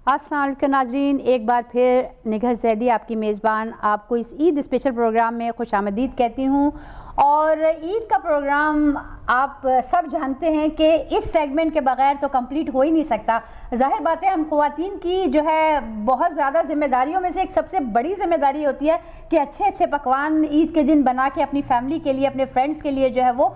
अस्सलाम वालेकुम नाज़रीन, एक बार फिर निगर ज़ैदी आपकी मेज़बान आपको इस ईद स्पेशल प्रोग्राम में खुशामदीद कहती हूँ। और ईद का प्रोग्राम आप सब जानते हैं कि इस सेगमेंट के बगैर तो कंप्लीट हो ही नहीं सकता। ज़ाहिर बात है, हम ख़वातीन की जो है बहुत ज़्यादा ज़िम्मेदारियों में से एक सबसे बड़ी ज़िम्मेदारी होती है कि अच्छे अच्छे पकवान ईद के दिन बना के अपनी फैमिली के लिए, अपने फ्रेंड्स के लिए जो है वो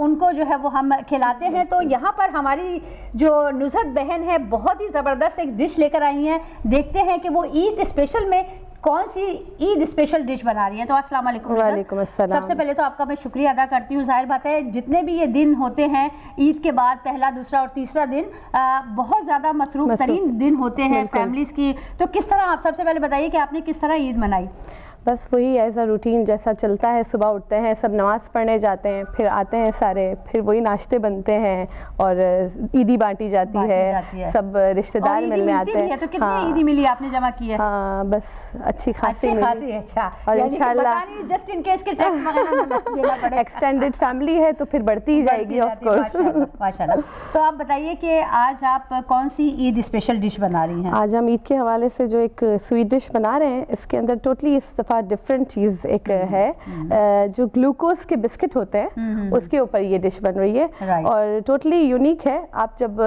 उनको जो है वो हम खिलाते हैं। तो यहाँ पर हमारी जो नुज़हत बहन है बहुत ही ज़बरदस्त एक डिश लेकर आई हैं। देखते हैं कि वो ईद स्पेशल में कौन सी ईद स्पेशल डिश बना रही है। तो अस्सलाम वालेकुम। वालेकुम अस्सलाम। सबसे पहले तो आपका मैं शुक्रिया अदा करती हूँ। जाहिर बात है, जितने भी ये दिन होते हैं ईद के बाद पहला, दूसरा और तीसरा दिन बहुत ज़्यादा मसरूफ़ तरीन दिन होते हैं फैमिलीज़ की। तो किस तरह, आप सबसे पहले बताइए कि आपने किस तरह ईद मनाई? बस वही एज अ रूटीन जैसा चलता है, सुबह उठते हैं, सब नमाज़ पढ़ने जाते हैं, फिर आते हैं सारे, फिर वही नाश्ते बनते हैं और ईदी बांटी जाती है। सब रिश्तेदार मिलने आते हैं। तो कितनी ईदी मिली आपने जमा की है? हाँ, बस अच्छी खासी। अच्छा, और इंशाल्लाह जस्ट इन केस के टैक्स वगैरह देना पड़े। एक्सटेंडेड फैमिली है तो फिर बढ़ती ही जाएगी ऑफ कोर्स। माशाल्लाह। तो आप बताइए कि आज आप कौन सी ईद स्पेशल डिश बना रही हैं? आज हम ईद के हवाले से जो एक स्वीट डिश बना रहे हैं, इसके अंदर टोटली इस डिफरेंट चीज़ एक है। जो ग्लूकोज के बिस्किट होते हैं उसके ऊपर ये डिश बन रही है और टोटली यूनिक है। आप जब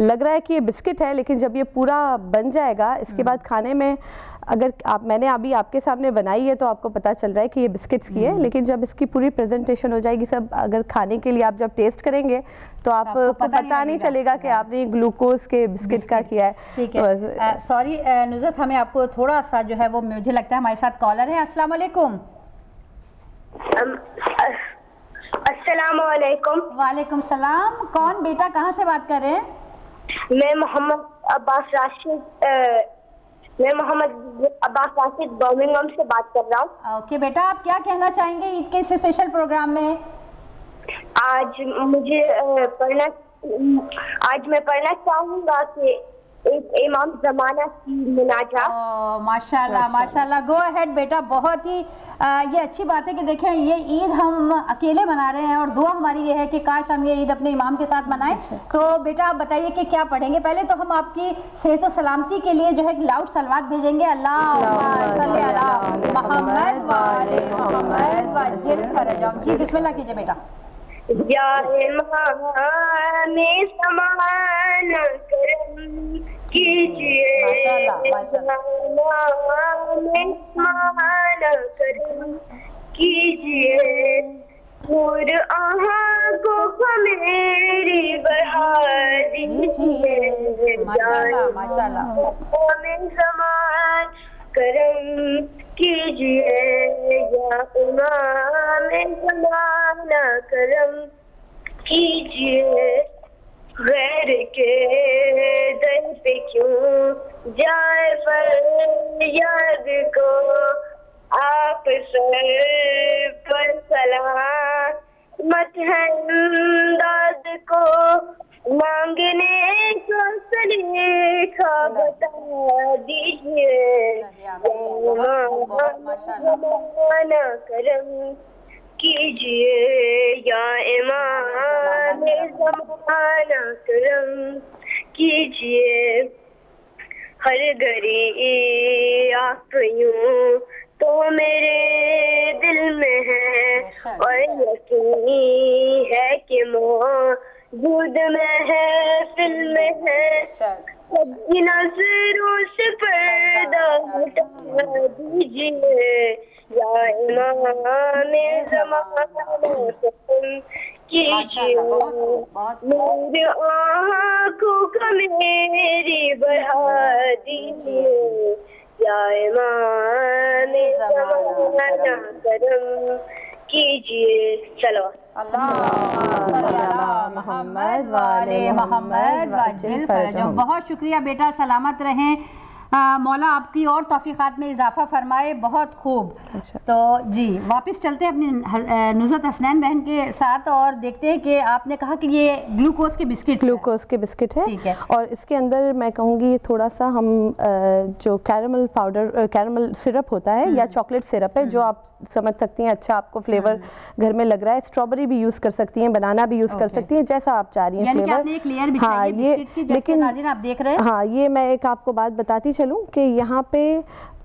लग रहा है कि ये बिस्किट है, लेकिन जब ये पूरा बन जाएगा इसके बाद खाने में, अगर मैंने अभी आपके सामने बनाई है तो आपको पता चल रहा है कि ये बिस्किट्स की है, लेकिन जब इसकी पूरी प्रेजेंटेशन हो जाएगी, सब अगर खाने के लिए आप जब टेस्ट करेंगे तो आपको पता नहीं चलेगा कि आपने ग्लूकोज के बिस्किट का किया है। ठीक है, सॉरी नुज़हत, हमें आपको थोड़ा सा जो है वो, मुझे लगता है हमारे साथ कॉलर है। अस्सलाम वालेकुम। अस्सलाम वालेकुम। वालेकुम सलाम। कौन बेटा, कहाँ से बात कर रहे हैं? मैं मोहम्मद अब्बास राशिद बर्मिंघम से बात कर रहा हूँ। ओके बेटा, आप क्या कहना चाहेंगे ईद के स्पेशल प्रोग्राम में? आज मैं पढ़ना चाहूँगा कि एक इमाम ज़माना की मुनाजात। माशाल्लाह माशाल्लाह, गो अहेड बेटा। बहुत ही ये अच्छी बात है कि देखें, ये ईद हम अकेले मना रहे हैं और दुआ हमारी ये है कि काश हम ये ईद अपने इमाम के साथ मनाएं। तो बेटा आप बताइए कि क्या पढ़ेंगे? पहले तो हम आपकी सेहत और सलामती के लिए जो है लाउड सलवात भेजेंगे। अल्लाहुम्मा सल्ली अला मुहम्मद व आले मुहम्मद वअज्जिल फरजहम। जी बिस्मिल्लाह कीजिए बेटा। या इमाम ज़माना करम कीजिए, करम कीजिए, कुरआन को मेरी बढ़ा दीजिए। माशाल्लाह ज़मान करम कीजिए, या इमाम ज़माना करम कीजिए। गैर के दर पे क्यों जाए फरियाद को, आप सर पर सलामत है अंदाज को, मांगने को सलीका बता दीजिए। ज़माना करम कीजिए, या इमाम ज़माना करम कीजिए। हर घड़ी आप यूं तो मेरे दिल में है, और यकीन है कि मौजूद में है, फिल्म में है। सबकी नजरों से पर्दा हटा दीजिए, या इमाम ज़माना करम कीजिए। मेरी आँखों को मेरी बढ़ा दीजिए, या इमाम ज़माना करम कीजिए। चलो मोहम्मद वाले मोहम्मद वाजिल फरजहम। बहुत शुक्रिया बेटा, सलामत रहें। मौला आपकी और तौफीक़ात में इजाफा फरमाए, बहुत खूब। अच्छा। तो जी वापस चलते हैं अपनी नुज़रत हसनैन बहन के साथ और देखते हैं कि आपने कहा कि ये ग्लूकोज के बिस्किट बिस्किट है। ठीक है। और इसके अंदर मैं कहूँगी थोड़ा सा हम जो कैरमल पाउडर, कैरमल सिरप होता है या चॉकलेट सिरप है, जो आप समझ सकती हैं अच्छा आपको फ्लेवर घर में लग रहा है। स्ट्रॉबेरी भी यूज़ कर सकती हैं, बनाना भी यूज़ कर सकती हैं, जैसा आप चाह रही हैं फ्लेवर। आपने एक लेयर बिछाई है बिस्किट्स की, लेकिन नाज़रीन आप देख रहे हैं। हाँ, ये मैं एक आपको बात बताती चलूँ कि यहाँ पे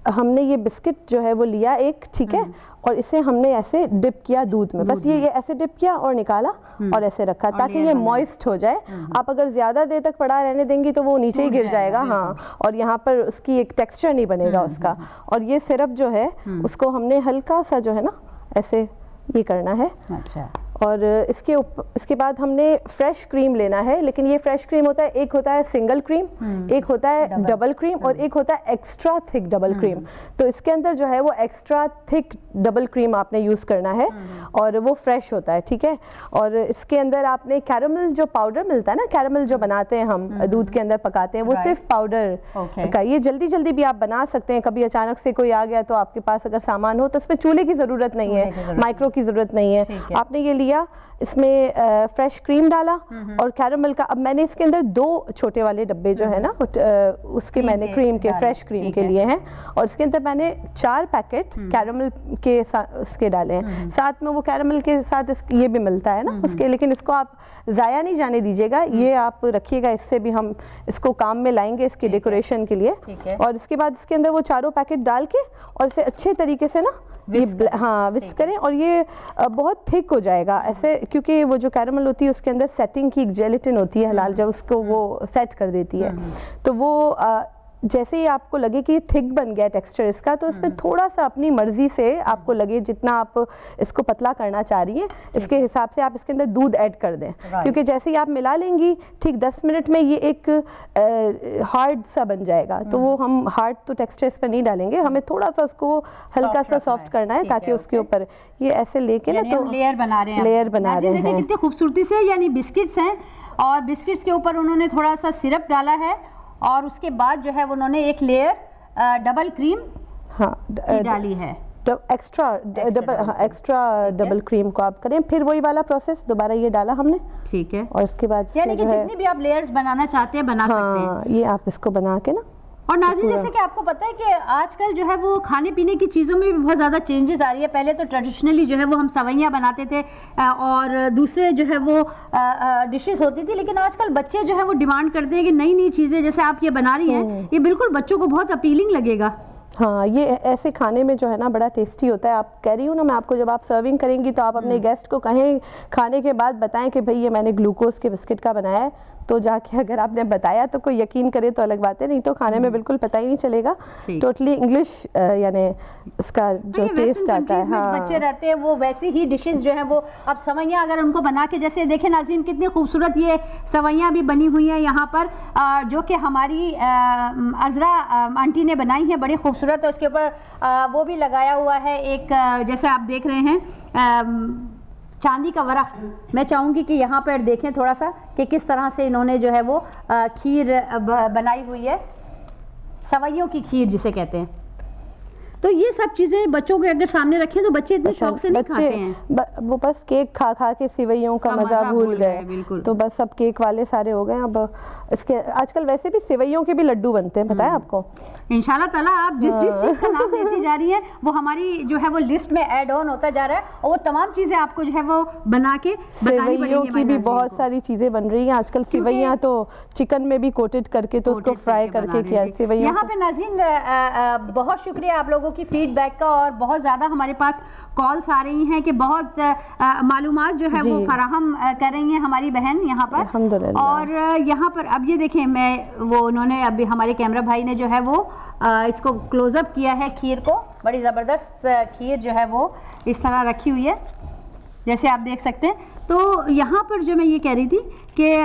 हमने ये बिस्किट जो है वो लिया एक, ठीक है, और इसे हमने ऐसे डिप किया दूध में, बस ये ऐसे डिप किया और निकाला और ऐसे रखा ताकि ये मॉइस्ट हो जाए। आप अगर ज़्यादा देर तक पड़ा रहने देंगी तो वो नीचे ही गिर जाएगा। हाँ, और यहाँ पर उसकी एक टेक्सचर नहीं बनेगा उसका। और ये सिरप जो है उसको हमने हल्का सा जो है ना ऐसे ये करना है। अच्छा। और इसके बाद हमने फ्रेश क्रीम लेना है, लेकिन ये फ्रेश क्रीम होता है, एक होता है सिंगल क्रीम, एक होता है डबल क्रीम और एक होता है एक्स्ट्रा थिक डबल क्रीम। तो इसके अंदर जो है वो एक्स्ट्रा थिक डबल क्रीम आपने यूज़ करना है और वो फ्रेश होता है, ठीक है। और इसके अंदर आपने कैरमल जो पाउडर मिलता है ना, कैरमल जो बनाते हैं हम दूध के अंदर पकाते हैं, वो सिर्फ पाउडर का। ये जल्दी जल्दी भी आप बना सकते हैं। कभी अचानक से कोई आ गया तो आपके पास अगर सामान हो तो उसमें चूल्हे की ज़रूरत नहीं है, माइक्रो की ज़रूरत नहीं है। आपने ये इसमें फ्रेश क्रीम डाला और कैरमल का, अब मैंने इसके अंदर 2 छोटे वाले डब्बे जो है ना उसके मैंने क्रीम के, फ्रेश क्रीम के लिए हैं, और इसके अंदर मैंने 4 पैकेट कैरमल के उसके डाले हैं। साथ में वो कैरमल के साथ ये भी मिलता है ना उसके, लेकिन इसको आप ज़ाया नहीं जाने दीजिएगा, ये आप रखिएगा, इससे भी हम इसको काम में लाएंगे इसके डेकोरेशन के लिए। और इसके बाद इसके अंदर वो 4 पैकेट डाल के और इसे अच्छे तरीके से ना विस्क करें। और ये बहुत थिक हो जाएगा ऐसे, क्योंकि वो जो कैरमल होती है उसके अंदर सेटिंग की एक जेलेटिन होती है हलाल, जो उसको वो सेट कर देती है। तो वो जैसे ही आपको लगे कि थिक बन गया टेक्सचर इसका, तो इसमें थोड़ा सा अपनी मर्जी से आपको लगे जितना आप इसको पतला करना चाह रही हैं इसके हिसाब से आप इसके अंदर दूध ऐड कर दें, क्योंकि जैसे ही आप मिला लेंगी ठीक 10 मिनट में ये एक हार्ड सा बन जाएगा। तो वो हम हार्ड तो टेक्सचर इस पर नहीं डालेंगे, हमें थोड़ा सा उसको हल्का सा सॉफ्ट करना है ताकि उसके ऊपर ये ऐसे लेके ना तो लेयर बना रहे हैं। कितनी खूबसूरती से, यानी बिस्किट्स हैं और बिस्किट्स के ऊपर उन्होंने थोड़ा सा सिरप डाला है और उसके बाद जो है उन्होंने एक लेयर डबल क्रीम डाली है। एक्स्ट्रा डबल क्रीम को आप करें, फिर वही वाला प्रोसेस दोबारा ये डाला हमने, ठीक है। और इसके बाद यानी कि जितनी भी आप लेयर्स बनाना चाहते हैं बना सकते हैं। ये आप इसको बना के ना। और नाज़रीन, जैसे कि आपको पता है कि आजकल जो है वो खाने पीने की चीज़ों में भी बहुत ज़्यादा चेंजेस आ रही है। पहले तो ट्रेडिशनली जो है वो हम सवैयाँ बनाते थे और दूसरे जो है वो डिशेस होती थी, लेकिन आजकल बच्चे जो है वो डिमांड करते हैं कि नई नई चीज़ें जैसे आप ये बना रही हैं, ये बिल्कुल बच्चों को बहुत अपीलिंग लगेगा। हाँ, ये ऐसे खाने में जो है ना बड़ा टेस्टी होता है। आप कह रही हूँ ना, मैं आपको जब आप सर्विंग करेंगी तो आप अपने गेस्ट को कहें खाने के बाद बताएं कि भाई ये मैंने ग्लूकोज के बिस्किट का बनाया है, तो जाके अगर आपने बताया तो कोई यकीन करे तो अलग बात है, नहीं तो खाने में बिल्कुल पता ही नहीं चलेगा। टोटली इंग्लिश यानी इसका जो टेस्ट आता है। हाँ, बच्चे रहते हैं वो वैसी ही डिशेस जो है वो अब सवैयाँ अगर उनको बना के, जैसे देखें नाज़रीन कितनी खूबसूरत ये सवैयाँ भी बनी हुई हैं यहाँ पर, जो कि हमारी अज़रा आंटी ने बनाई है, बड़ी खूबसूरत है। उसके ऊपर वो भी लगाया हुआ है एक, जैसे आप देख रहे हैं चांदी का वरा। मैं चाहूँगी कि यहाँ पर देखें थोड़ा सा कि किस तरह से इन्होंने जो है वो खीर बनाई हुई है, सवैयों की खीर जिसे कहते हैं। तो ये सब चीज़ें बच्चों के अगर सामने रखें तो बच्चे इतने शौक से नहीं खाते हैं। वो बस केक खा खा के सेवइयों का मज़ा भूल गए, तो बस सब केक वाले सारे हो गए। अब इसके आजकल वैसे भी सेवइयों के भी लड्डू बनते हैं, पता है आपको। इंशाल्लाह ताला आप जिस चीज़ का नाम लेती जा रही है वो हमारी जो है वो लिस्ट में ऐड ऑन होता जा रहा है, और वो तमाम चीज़ें आपको जो है वो बना के सेवइयों की भी बहुत सारी चीज़ें बन रही हैं आजकल। सेवइयाँ तो चिकन में भी कोटेड करके तो उसको फ्राई करके किया सेवइयाँ। यहाँ पे नाज़रीन बहुत शुक्रिया आप लोगों की फीडबैक का, और बहुत ज़्यादा हमारे पास कॉल्स आ रही हैं कि बहुत मालूमात जो है वो फराहम कर रही हैं हमारी बहन यहाँ पर, अल्हम्दुलिल्लाह। और यहाँ पर अब ये देखें, मैं वो उन्होंने अभी हमारे कैमरा भाई ने जो है वो इसको क्लोज़अप किया है खीर को। बड़ी ज़बरदस्त खीर जो है वो इस तरह रखी हुई है, जैसे आप देख सकते हैं। तो यहाँ पर जो मैं ये कह रही थी कि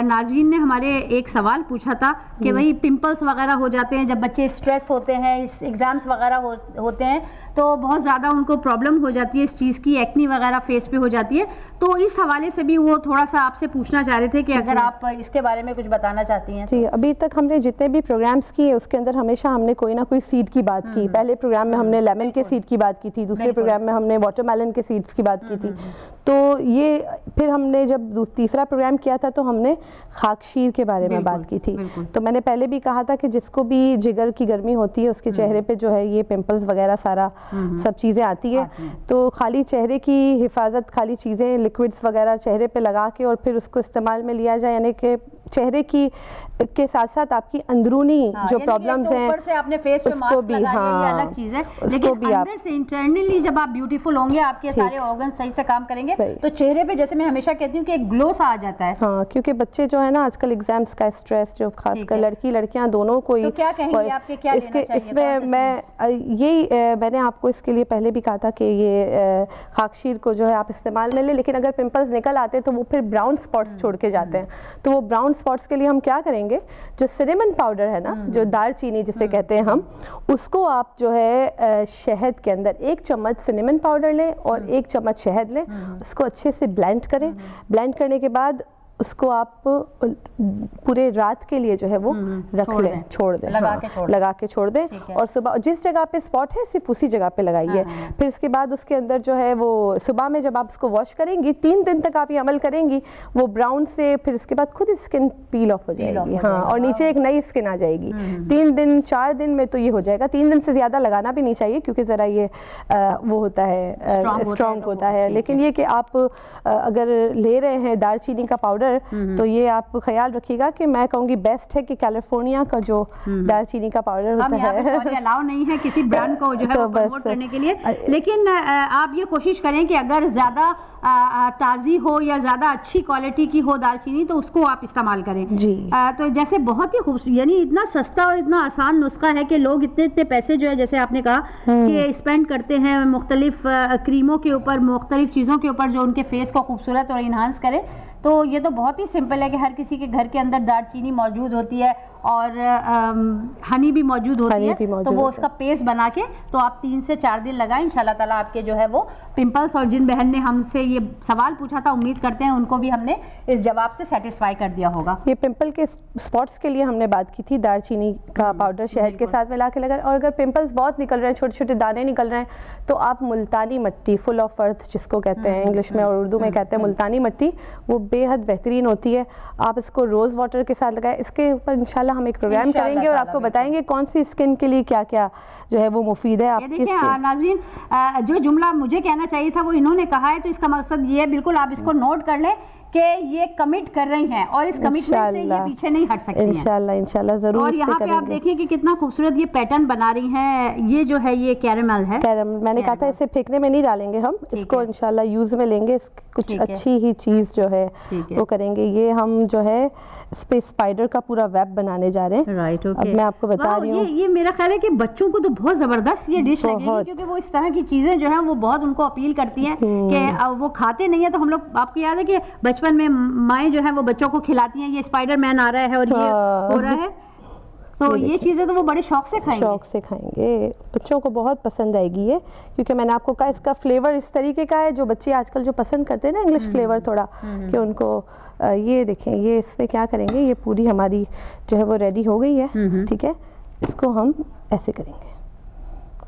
नाजरीन ने हमारे एक सवाल पूछा था कि वही पिंपल्स वगैरह हो जाते हैं जब बच्चे स्ट्रेस होते हैं, इस एग्ज़ाम्स वगैरह होते हैं तो बहुत ज़्यादा उनको प्रॉब्लम हो जाती है इस चीज़ की, एक्नी वगैरह फेस पे हो जाती है। तो इस हवाले से भी वो थोड़ा सा आपसे पूछना चाह रहे थे कि अगर आप इसके बारे में कुछ बताना चाहती हैं। जी, अभी तक हमने जितने भी प्रोग्राम्स किए उसके अंदर हमेशा हमने कोई ना कोई सीड की बात की। पहले प्रोग्राम में हमने लेमन के सीड की बात की थी, दूसरे प्रोग्राम में हमने वाटरमेलन के सीड्स की बात की थी। तो ये फिर हमने जब तीसरा प्रोग्राम किया था तो हमने खाकशीर के बारे में बात की थी। तो मैंने पहले भी कहा था कि जिसको भी जिगर की गर्मी होती है उसके चेहरे पे जो है ये पिंपल्स वगैरह सारा सब चीज़ें आती है। तो खाली चेहरे की हिफाजत, खाली चीज़ें लिक्विड्स वगैरह चेहरे पे लगा के और फिर उसको इस्तेमाल में लिया जाए, यानी कि चेहरे की के साथ साथ आपकी अंदरूनी जो प्रॉब्लम्स हैं ऊपर से आपने फेस पे उसको मास्क भी, लगा लिया, ये अलग चीज़ है, लेकिन भी अंदर से इंटरनली जब आप ब्यूटीफुल होंगे, आपके सारे ऑर्गन सही से काम करेंगे तो चेहरे पे, जैसे मैं हमेशा कहती हूँ कि एक ग्लो सा आ जाता है। हाँ, क्योंकि बच्चे जो है ना आजकल एग्जाम्स का स्ट्रेस जो खासकर लड़की लड़कियां दोनों को ही, तो क्या कहेंगे आपके, क्या लेना चाहिए? इसमें मैंने आपको इसके लिए पहले भी कहा था कि ये खाकशीर को जो है आप इस्तेमाल में लें, लेकिन अगर पिंपल्स निकल आते हैं तो वो फिर ब्राउन स्पॉट्स छोड़ के जाते हैं। तो वो ब्राउन स्पॉट्स के लिए हम क्या करेंगे, जो सिनेमन पाउडर है ना, जो दालचीनी जिसे कहते हैं हम, उसको आप जो है शहद के अंदर 1 चम्मच सिनेमन पाउडर लें और 1 चम्मच शहद लें, उसको अच्छे से ब्लेंड करें। ब्लेंड करने के बाद उसको आप पूरे रात के लिए जो है वो रख लें, छोड़ दें, लगा के छोड़ दें। और सुबह जिस जगह पे स्पॉट है सिर्फ उसी जगह पे लगाइए। फिर इसके बाद उसके अंदर जो है वो सुबह में जब आप उसको वॉश करेंगी, 3 दिन तक आप ये अमल करेंगी, वो ब्राउन से फिर इसके बाद खुद स्किन पील ऑफ हो जाएगी। हाँ, और नीचे एक नई स्किन आ जाएगी। 3 दिन 4 दिन में तो ये हो जाएगा। 3 दिन से ज़्यादा लगाना भी नहीं चाहिए क्योंकि ज़रा ये वो होता है, स्ट्रॉन्ग होता है। लेकिन ये कि आप अगर ले रहे हैं दालचीनी का पाउडर, तो ये आप ख्याल रखिएगा कि मैं कहूँगी बेस्ट है कि कैलिफोर्निया का जो दालचीनी का पाउडर होता है, सॉरी अलाउ नहीं है किसी ब्रांड को जो है वो प्रमोट करने के लिए, लेकिन आप ये कोशिश करें कि अगर ज़्यादा ताज़ी हो या ज़्यादा अच्छी क्वालिटी की हो दालचीनी तो उसको आप इस्तेमाल करें जी। तो जैसे बहुत ही खूबसूरत, यानी इतना सस्ता और इतना आसान नुस्खा है कि लोग इतने पैसे जो है, जैसे आपने कहा कि स्पेंड करते हैं मुख्तलिफ क्रीमों के ऊपर, मुख्तलिफ चीज़ों के ऊपर जो उनके फेस को खूबसूरत और इन्हांस करे। तो ये तो बहुत ही सिंपल है कि हर किसी के घर के अंदर दालचीनी मौजूद होती है और हनी भी मौजूद होती है, तो वो उसका पेस्ट बना के तो आप 3 से 4 दिन लगाएं, इंशाल्लाह ताला आपके जो है वो पिंपल्स, और जिन बहन ने हमसे ये सवाल पूछा था उम्मीद करते हैं उनको भी हमने इस जवाब से सेटिस्फाई कर दिया होगा। ये पिंपल के स्पॉट्स के लिए हमने बात की थी, दालचीनी का पाउडर शहद के साथ मिला के लगाएं। और अगर पिंपल्स बहुत निकल रहे हैं, छोटे छोटे दाने निकल रहे हैं, तो आप मुल्तानी मिट्टी, फुल ऑफ अर्थ जिसको कहते हैं इंग्लिश में और उर्दू में कहते हैं मुल्तानी मिट्टी, वो बेहद बेहतरीन होती है। आप इसको रोज़ वाटर के साथ लगाएं। इसके ऊपर इंशाल्लाह हम एक प्रोग्राम करेंगे और आपको बताएंगे कौन सी स्किन के लिए क्या क्या जो है वो मुफीद है आपकी। देखिए नाज़रीन, जो जुमला मुझे कहना चाहिए था वो इन्होंने कहा है, तो इसका मकसद ये बिल्कुल आप इसको नोट कर लें कि ये कमिट कर रही हैं और इस कमिटमेंट से ये पीछे नहीं हट सकती हैं। इंशाल्लाह ज़रूर। और यहाँ पे आप देखिए कि कितना खूबसूरत ये पैटर्न बना रही हैं। ये जो है ये कैरेमल है, कैरेमल मैंने कहा था इसे फेंकने में नहीं डालेंगे हम, इसको इंशाल्लाह यूज़ में लेंगे, कुछ अच्छी ही चीज़ जो है वो करेंगे। ये हम जो है स्पाइडर का पूरा वेब बनाने जा रहे हैं। Right, okay. अब मैं आपको बता रही हूँ, ये मेरा ख्याल है कि बच्चों को तो बहुत ज़बरदस्त ये डिश लगेगी, क्योंकि वो इस तरह की चीज़ें जो है वो बहुत उनको अपील करती हैं कि वो खाते नहीं है। तो हम लोग, आपको याद है कि बचपन में माएँ जो है वो बच्चों को खिलाती हैं, ये स्पाइडर मैन आ रहा है और ये हो रहा है, तो ये चीज़ें तो वो बड़े शौक से खाएंगे। बच्चों को बहुत पसंद आएगी ये, क्योंकि मैंने आपको कहा इसका फ्लेवर इस तरीके का है जो बच्चे आजकल जो पसंद करते हैं ना, इंग्लिश फ्लेवर थोड़ा, कि उनको ये देखें, ये इसमें क्या करेंगे, ये पूरी हमारी जो है वो रेडी हो गई है। ठीक है, इसको हम ऐसे करेंगे।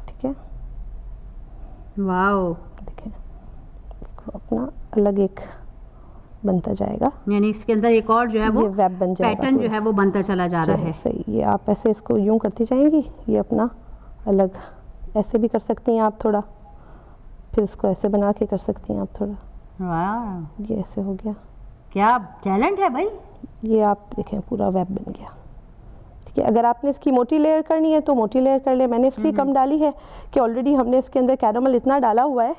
ठीक है, वाओ, देखें इसको अपना अलग एक बनता जाएगा, यानी इसके अंदर एक और जो है वो वेब बन जाएगा, पैटर्न जो है वो बनता चला जा रहा है। सही, ये आप ऐसे इसको यूं करती जाएंगी, ये अपना अलग ऐसे भी कर सकती हैं आप थोड़ा, फिर इसको ऐसे बना के कर सकती हैं आप थोड़ा। वाह, ये ऐसे हो गया। क्या टैलेंट है भाई। ये आप देखें पूरा वेब बन गया। ठीक है, अगर आपने इसकी मोटी लेयर करनी है तो मोटी लेयर कर ले। मैंने इसलिए कम डाली है कि ऑलरेडी हमने इसके अंदर कैरामल इतना डाला हुआ है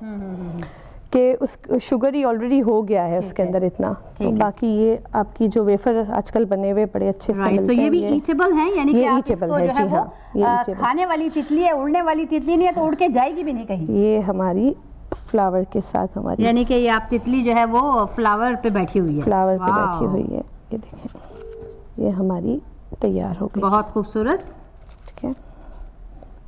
कि उस शुगर ही ऑलरेडी हो गया है उसके अंदर इतना। तो बाकी ये आपकी जो वेफर आजकल बने हुए बड़े अच्छे से मिलते हैं। तो ये भी ईटेबल है, यानी कि आप इसको जो है वो खाने वाली तितली है, उड़ने वाली तितली नहीं है, तो उड़ के जाएगी भी नहीं कहीं। ये हमारी फ्लावर के साथ हमारी, यानी कि ये आप तितली जो है वो फ्लावर पे बैठी हुई है, फ्लावर पे बैठी हुई है। ये देखें, ये हमारी तैयार हो गई, बहुत खूबसूरत। ठीक है,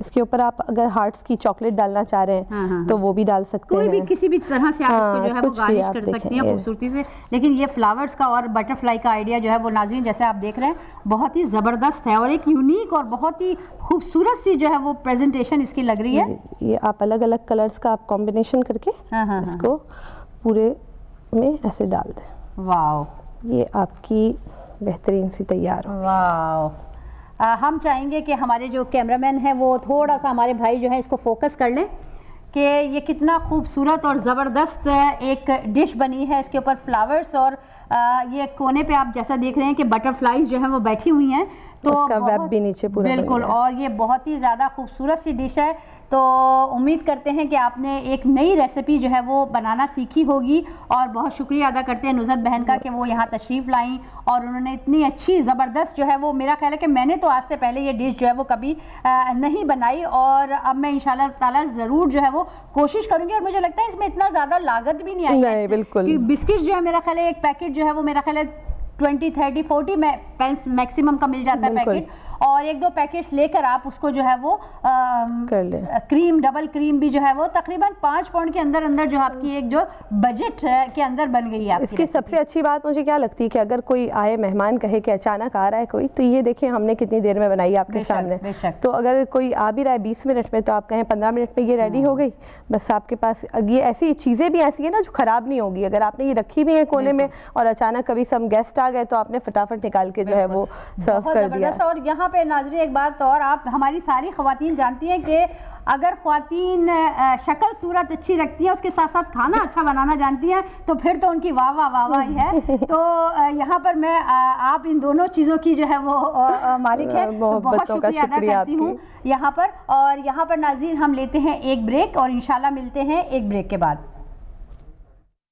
इसके ऊपर आप अगर हार्ट्स की चॉकलेट डालना चाह रहे हैं तो वो भी डाल सकते हैं, कोई भी किसी भी तरह से आप इसको जो है वो गार्निश कर सकती हैं देखें, खूबसूरती से। लेकिन ये फ्लावर्स का और बटरफ्लाई का आइडिया जो है वो नाज़रीन जैसे आप देख रहे हैं बहुत ही ज़बरदस्त है और एक यूनिक और बहुत ही खूबसूरत सी जो है वो प्रेजेंटेशन इसकी लग रही है। ये आप अलग अलग कलर्स का आप कॉम्बिनेशन करके इसको पूरे में ऐसे डाल दें। वाह, ये आपकी बेहतरीन सी तैयार हो। वाह, हम चाहेंगे कि हमारे जो कैमरामैन हैं वो थोड़ा सा हमारे भाई जो है इसको फोकस कर लें कि ये कितना खूबसूरत और ज़बरदस्त एक डिश बनी है। इसके ऊपर फ्लावर्स और ये कोने पे आप जैसा देख रहे हैं कि बटरफ्लाईज जो हैं वो बैठी हुई हैं, तो उसका वेब भी नीचे पूरा बिल्कुल, और ये बहुत ही ज़्यादा खूबसूरत सी डिश है। तो उम्मीद करते हैं कि आपने एक नई रेसिपी जो है वो बनाना सीखी होगी और बहुत शुक्रिया अदा करते हैं नुज़हत बहन का कि वो यहाँ तशरीफ़ लाई और उन्होंने इतनी अच्छी ज़बरदस्त जो है वो, मेरा ख्याल है कि मैंने तो आज से पहले ये डिश जो है वो कभी नहीं बनाई और अब मैं इंशाल्लाह ताला ज़रूर जो है वो कोशिश करूँगी। और मुझे लगता है इसमें इतना ज़्यादा लागत भी नहीं आई है, बिल्कुल। बिस्किट जो है मेरा ख्याल है एक पैकेट जो है वो मेरा ख्याल है 20, 30, 40 पेंस मैक्सिमम का मिल जाता है पैकेट, और 1-2 पैकेट्स लेकर आप उसको जो है वो कर ले। क्रीम, डबल क्रीम भी जो है वो तकरीबन 5 पाउंड के अंदर अंदर जो आपकी एक जो बजट के अंदर बन गई है। इसकी सबसे अच्छी बात मुझे क्या लगती है कि अगर कोई आए मेहमान कहे कि अचानक आ रहा है कोई, तो ये देखें हमने कितनी देर में बनाई आपके सामने। तो अगर कोई आ भी रहा है 20 मिनट में, तो आप कहें 15 मिनट में ये रेडी हो गई। बस आपके पास ये ऐसी चीज़ें भी ऐसी है ना जो ख़राब नहीं होगी। अगर आपने ये रखी भी है कोने में और अचानक कभी सब गेस्ट आ गए तो आपने फटाफट निकाल के जो है वो सर्व कर दिया। और यहाँ पे नाज़रीन एक बात और, आप हमारी सारी ख़वातीन जानती हैं कि अगर ख़वातीन शक्ल सूरत अच्छी रखती हैं उसके साथ साथ खाना अच्छा बनाना जानती हैं तो फिर तो उनकी वाह वाह वाह वाह ही है। तो यहाँ पर मैं आप इन दोनों चीज़ों की जो है वो मालिक है, तो बहुत शुक्रिया अदा करती हूँ यहाँ पर। और यहाँ पर नाज़रीन हम लेते हैं एक ब्रेक और इंशाल्लाह मिलते हैं एक ब्रेक के बाद।